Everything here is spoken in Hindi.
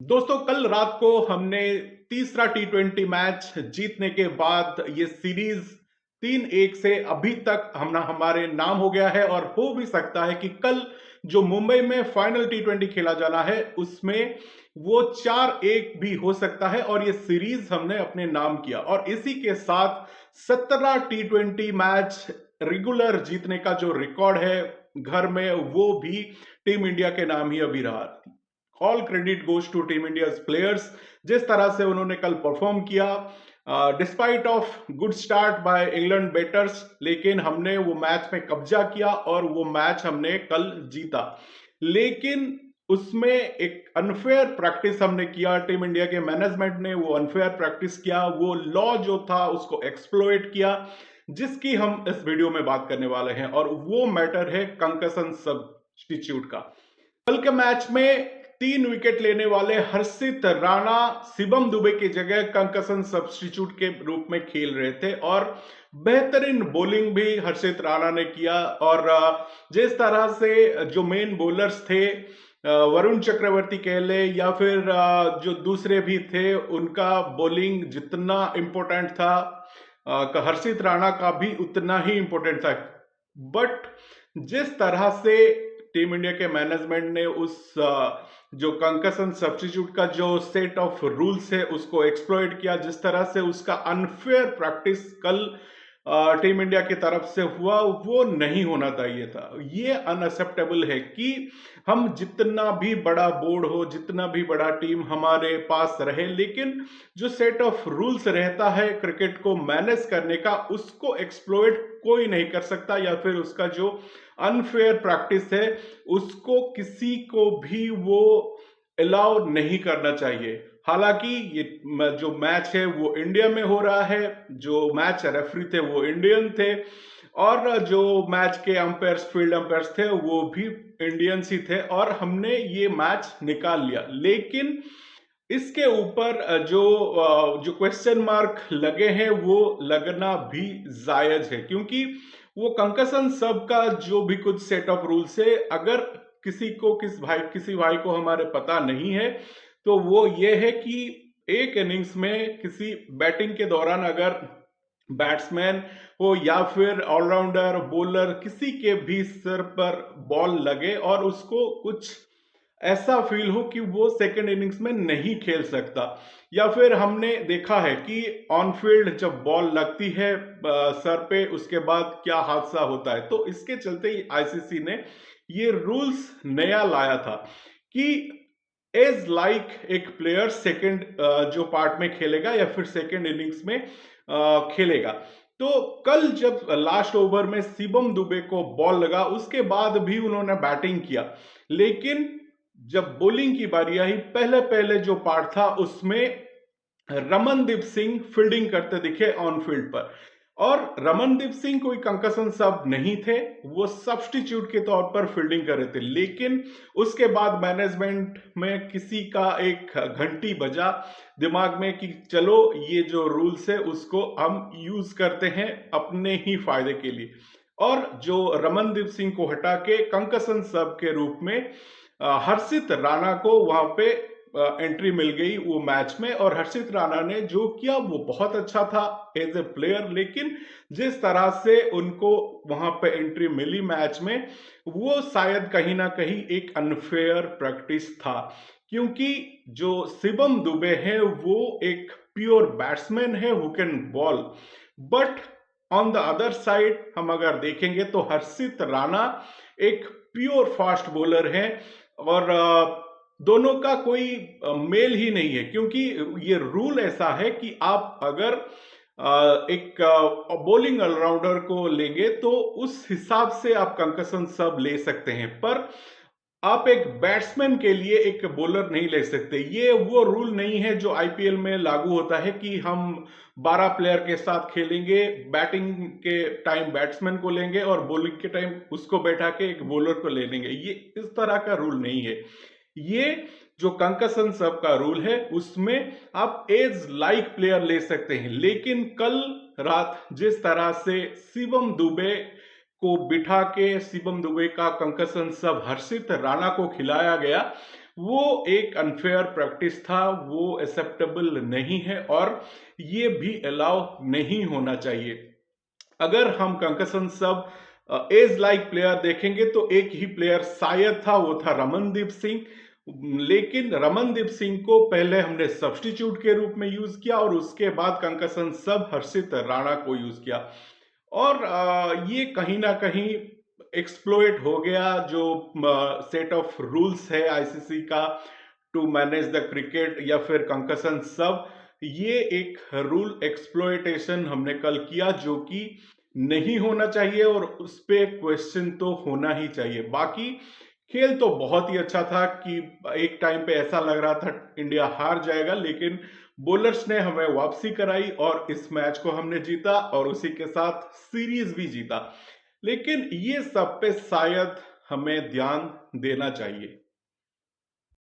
दोस्तों कल रात को हमने तीसरा टी20 मैच जीतने के बाद ये सीरीज 3-1 से अभी तक हमारे नाम हो गया है और हो भी सकता है कि कल जो मुंबई में फाइनल टी20 खेला जाना है उसमें वो 4-1 भी हो सकता है और ये सीरीज हमने अपने नाम किया और इसी के साथ 17 टी20 मैच रेगुलर जीतने का जो रिकॉर्ड है घर में वो भी टीम इंडिया के नाम ही अभी रहा। All credit goes to team India players. जिस तरह से उन्होंने कल परफॉर्म किया despite of good start by England batters, लेकिन हमने वो मैच में कब्जा किया और वो मैच हमने कल जीता। लेकिन उसमें एक अनफेयर प्रैक्टिस हमने किया, टीम इंडिया के मैनेजमेंट ने वो अनफेयर प्रैक्टिस किया, वो लॉ जो था उसको एक्सप्लॉइट किया, जिसकी हम इस वीडियो में बात करने वाले हैं और वो मैटर है कंकशन सब्स्टिट्यूट का। कल के मैच में 3 विकेट लेने वाले हर्षित राणा शिवम दुबे की जगह कंकशन सब्स्टिट्यूट के रूप में खेल रहे थे और बेहतरीन बॉलिंग भी हर्षित राणा ने किया। और जिस तरह से जो मेन बॉलर्स थे वरुण चक्रवर्ती कह ले या फिर जो दूसरे भी थे, उनका बॉलिंग जितना इंपॉर्टेंट था हर्षित राणा का भी उतना ही इंपॉर्टेंट था। बट जिस तरह से टीम इंडिया के मैनेजमेंट ने उस जो कंकशन सब्स्टिट्यूट का जो सेट ऑफ रूल्स है उसको एक्सप्लॉइट किया, जिस तरह से उसका अनफेयर प्रैक्टिस कल टीम इंडिया की तरफ से हुआ, वो नहीं होना चाहिए था। ये अनएक्सेप्टेबल है कि हम जितना भी बड़ा बोर्ड हो, जितना भी बड़ा टीम हमारे पास रहे, लेकिन जो सेट ऑफ रूल्स रहता है क्रिकेट को मैनेज करने का, उसको एक्सप्लॉइट कोई नहीं कर सकता या फिर उसका जो अनफेयर प्रैक्टिस है उसको किसी को भी वो अलाउ नहीं करना चाहिए। हालांकि ये जो मैच है वो इंडिया में हो रहा है, जो मैच रेफरी थे वो इंडियन थे और जो मैच के अंपायर्स, फील्ड अंपायर्स थे वो भी इंडियंस ही थे और हमने ये मैच निकाल लिया। लेकिन इसके ऊपर जो क्वेश्चन मार्क लगे हैं वो लगना भी जायज है, क्योंकि वो कंकशन सब का जो भी कुछ सेट ऑफ रूल्स है, अगर किसी भाई को हमारे पता नहीं है तो वो ये है कि एक इनिंग्स में किसी बैटिंग के दौरान अगर बैट्समैन हो या फिर ऑलराउंडर बॉलर किसी के भी सिर पर बॉल लगे और उसको कुछ ऐसा फील हो कि वो सेकंड इनिंग्स में नहीं खेल सकता, या फिर हमने देखा है कि ऑन फील्ड जब बॉल लगती है सर पे उसके बाद क्या हादसा होता है। तो इसके चलते आईसीसी ने ये रूल्स नया लाया था कि एज लाइक एक प्लेयर सेकंड जो पार्ट में खेलेगा या फिर सेकंड इनिंग्स में खेलेगा। तो कल जब लास्ट ओवर में शिवम दुबे को बॉल लगा उसके बाद भी उन्होंने बैटिंग किया, लेकिन जब बॉलिंग की बारी आई पहले पहले जो पार्ट था उसमें रमनदीप सिंह फील्डिंग करते दिखे ऑन फील्ड पर, और रमनदीप सिंह कोई कंकशन सब नहीं थे, वो सब्स्टिट्यूट के तौर पर फील्डिंग कर रहे थे। लेकिन उसके बाद मैनेजमेंट में किसी का एक घंटी बजा दिमाग में कि चलो ये जो रूल्स है उसको हम यूज करते हैं अपने ही फायदे के लिए, और जो रमनदीप सिंह को हटा के कंकशन सब के रूप में हर्षित राणा को वहां पे एंट्री मिल गई वो मैच में। और हर्षित राणा ने जो किया वो बहुत अच्छा था एज ए प्लेयर, लेकिन जिस तरह से उनको वहां पे एंट्री मिली मैच में, वो शायद कहीं ना कहीं एक अनफेयर प्रैक्टिस था, क्योंकि जो शिवम दुबे है वो एक प्योर बैट्समैन है who can ball, but on the other side हम अगर देखेंगे तो हर्षित राणा एक प्योर फास्ट बॉलर है और दोनों का कोई मेल ही नहीं है, क्योंकि ये रूल ऐसा है कि आप अगर एक बॉलिंग ऑलराउंडर को लेंगे तो उस हिसाब से आप कंकशन सब ले सकते हैं, पर आप एक बैट्समैन के लिए एक बॉलर नहीं ले सकते। ये वो रूल नहीं है जो आईपीएल में लागू होता है कि हम 12 प्लेयर के साथ खेलेंगे, बैटिंग के टाइम बैट्समैन को लेंगे और बॉलिंग के टाइम उसको बैठा के एक बॉलर को ले लेंगे। ये इस तरह का रूल नहीं है। ये जो कंकशन सब का रूल है उसमें आप एज लाइक प्लेयर ले सकते हैं, लेकिन कल रात जिस तरह से शिवम दुबे को बिठा के शिवम दुबे का कंकशन सब हर्षित राणा को खिलाया गया, वो एक अनफेयर प्रैक्टिस था, वो एक्सेप्टेबल नहीं है और ये भी अलाउ नहीं होना चाहिए। अगर हम कंकशन सब एज लाइक प्लेयर देखेंगे तो एक ही प्लेयर शायद था, वो था रमनदीप सिंह। लेकिन रमनदीप सिंह को पहले हमने सब्स्टिट्यूट के रूप में यूज किया और उसके बाद कंकशन सब हर्षित राणा को यूज किया। और ये कहीं ना कहीं एक्सप्लोइट हो गया जो सेट ऑफ रूल्स है आईसीसी का टू मैनेज द क्रिकेट या फिर कंकशन सब, ये एक रूल एक्सप्लोइटेशन हमने कल किया जो कि नहीं होना चाहिए और उस पे क्वेश्चन तो होना ही चाहिए। बाकी खेल तो बहुत ही अच्छा था कि एक टाइम पे ऐसा लग रहा था इंडिया हार जाएगा, लेकिन बॉलर्स ने हमें वापसी कराई और इस मैच को हमने जीता और उसी के साथ सीरीज भी जीता। लेकिन ये सब पे शायद हमें ध्यान देना चाहिए।